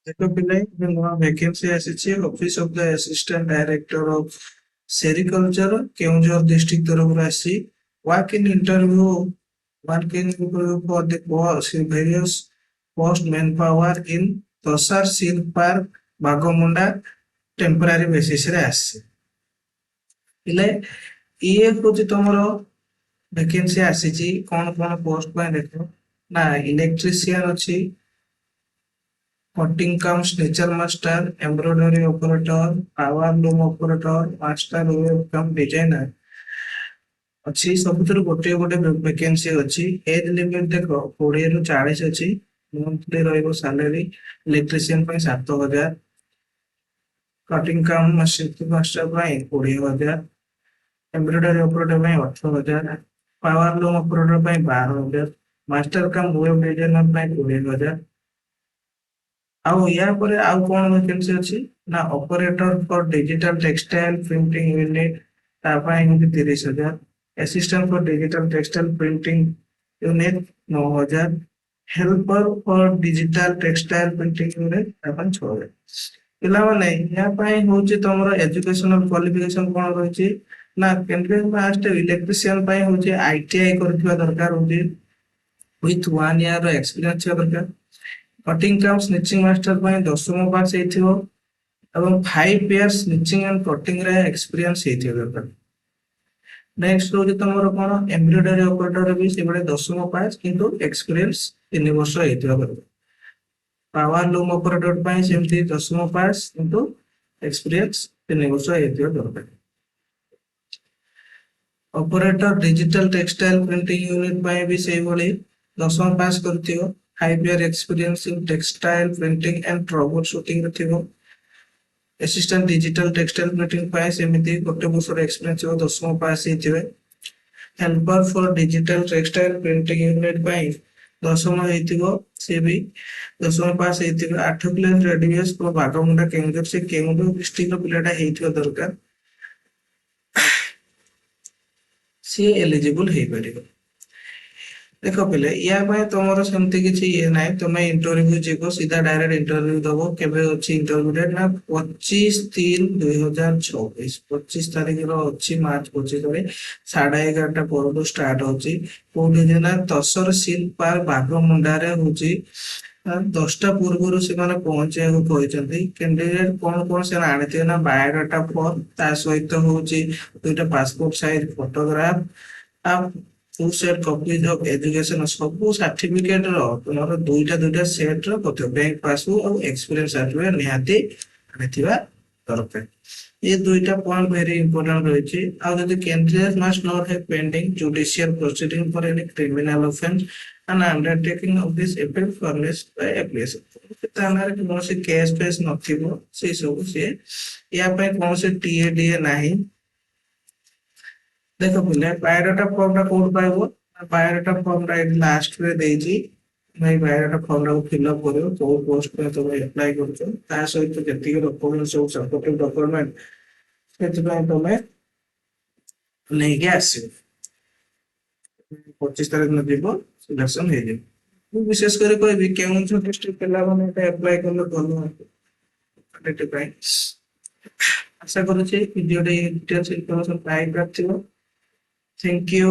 देखो पिले नवा वैकेंसी आसी office of the assistant director of sericulture Keonjhar district तरफ आसी walk in interview walk in for the various post manpower in Tasar silk park Bagmunda temporary basis रे आसी पिले ये हूँ तुम वैकेंसी आसी कौन कौन पोस्ट पे देख ना इलेक्ट्रीशियन अच्छी कटिंग कम्स नेचर master embroidery operator powerloom operator master weave cum designer अच्छी सबुतर गोटे गोटे वैकेंसी अच्छी एज लिमिट देख 20 रु 40 अच्छी मंथली रहिबो salary electrician 7,000 cutting cum master 20,000 embroidery operator 18,000 powerloom operator 12,000 master cum weave designer 20,000 आउ या परे आउ कोन वैकेंसी अछि ना operator for digital textile printing unit ता पई 30,000 assistant for digital textile printing unit 9,000 helper for digital textile printing unit ता पई 6,000 पिला माने या पई होची तमरो एजुकेशनल क्वालिफिकेशन कोन रहची ना कैंडिडेट फास्ट इलेक्ट्रिशियन पई होची आईटीआई करथिबा दरकार होची विथ 1 ईयर एक्सपीरियंस दरकार कटिंग कम स्निचिंग मास्टर 10वीं पास एवं 5 इयर्स स्निचिंग एंड कटिंग रे एक्सपीरियंस दरकार नेक्स्ट हो तुम कौन एम्ब्रॉयडरी ऑपरेटर भी से 10वीं पास किंतु एक्सपीरियंस 3 वर्ष दरकार पावर लूम ऑपरेटर सेमती 10वीं पास किंतु एक्सपीरियंस 3 वर्ष दरकार operator digital textile printing unit भी से 10वीं पास कर 5 year experience in textile printing and troubleshooting रथिबो असिस्टेंट डिजिटल टेक्सटाइल प्रिंटिंग पाए सेमिति गोटे वर्षर एक्सपीरियंस 10वीं पास हेतिबे helper for digital textile printing unit पाए 10वीं हेतिबो से भी 10वीं पास हेतिबे 8 किलोमीटर रेडियस को बागमुंडा केंद्र से केउंडो डिस्ट्रिक्ट रो पिलाटा हेतिबो दरकार से एलिजिबल हे परिबो देख पिले या तुम सेमती किसी ये ना तुम इंटरव्यू जीव सीधा डायरेक्ट इंटरव्यू दब केवे अच्छी इंटरव्यू डेट ना 25/3/2024 25 तारीख अच्छी मार्च 25 11:30 पर स्टार्ट होची कोठी ना तसर सिल पार बागमुंडारे होची 10टा पूर्व से पहुंचे कैंडिडेट कौन कौन से आनी ना बायोडाटा फॉर्म ता सहित हूँ 2टा पासपोर्ट साइज फोटोग्राफ आप two set copies of education सब सर्टिफिकेट रो तुमरो दुईटा सेट रो कतो बैंक पासबुक और एक्सपीरियंस सर्टिफिकेट निहाती आनिथिबा दरकार ये दुईटा पॉइंट वेरी इंपोर्टेंट रहिछि आ जदि candidate must not have pending judicial proceeding for any criminal offence and undertaking of this effect furnished by application तानारे कोनोसी केस फेस नथिबो से सब से या पे कोनोसी टीएडीए नाही देखो पिले बायोडाटा फॉर्म टा कोड पाइबो बायोडाटा फॉर्म टा लास्ट रे देजी भाई बायोडाटा फॉर्म टा फिल अप करियो तो पोस्ट पे तो अप्लाई करछो ता सहित जति डॉक्यूमेंट सब सपोर्टिव डॉक्यूमेंट सेति पे तमे नै के आसी 25 तारिख न दिबो सिलेक्शन हे जे विशेष करे कोई भी केउन जो डिस्ट्रिक्ट पेला माने अप्लाई करले भलो अटेट पे आशा करूची वीडियो डिटेल्स इन्फॉर्मेशन पाई प्राप्त Thank you.